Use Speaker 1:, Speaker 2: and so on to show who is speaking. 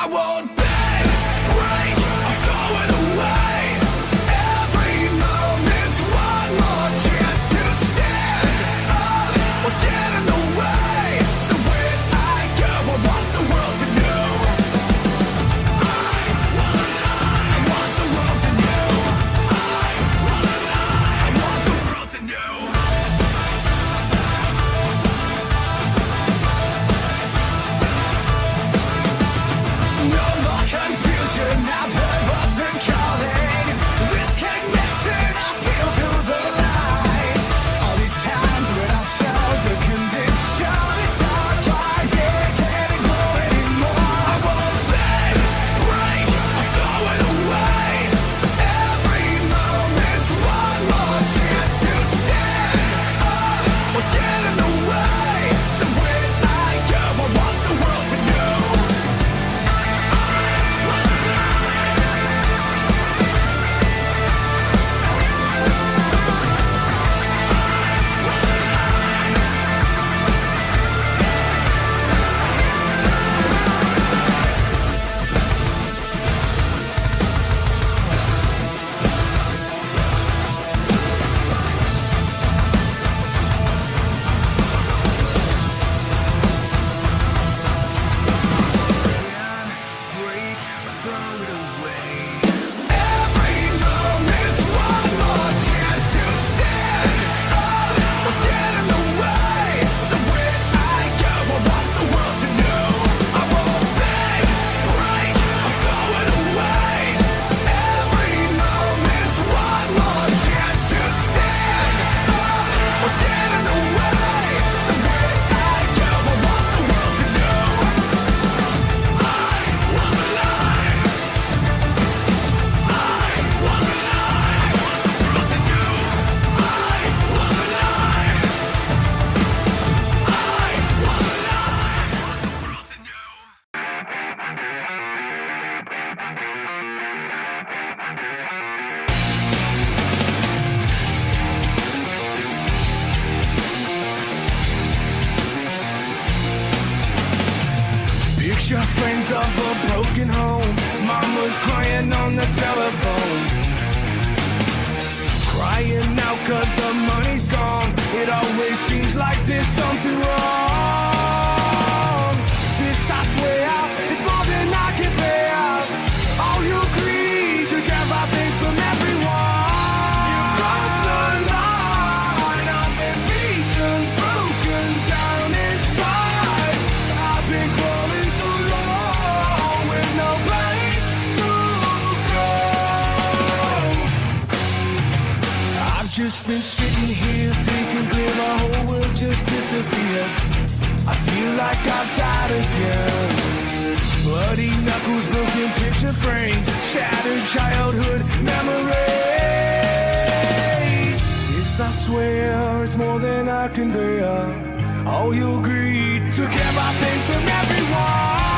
Speaker 1: I won't bend, break, I'm going away. Every moment's one more chance to stand up or get in the way. So when I go, I want the world to know I was alive. I want the world to know I was alive. I want the world to know. No more confusion, I've heard what's been calling. This connection I feel to the light. All these times when I've felt the conviction, it's not right, yeah, can't ignore anymore. I won't bend, break, I'm going away. Every moment's one more chance to stand up or get in the way. So when I go, I want the world to know break or throw it away. Every moment's one more chance to stand up or get in the way. So when I go, I want the world to know I won't bend, break, I'm going away. Every moment's one more chance to stand up or get in the way. So when I go, I want the world to know I was alive. I was alive. I want the world to know I was alive. I was alive. I want the world to know. Picture frames of a broken home. Mama's crying on the telephone, crying out 'cause the money's gone. It always seems like there's something wrong. This I swear is more than I can bear. All you greed to get my things from everyone. You cross the line. I've been beaten, broken down inside. I've been crawling so long with no place to go. I've just been sitting here thinking clear, my whole world just disappeared. I feel like I've died again. Bloody knuckles, broken picture frames, shattered childhood memories. This I swear is more than I can bear. All your greed took everything from everyone.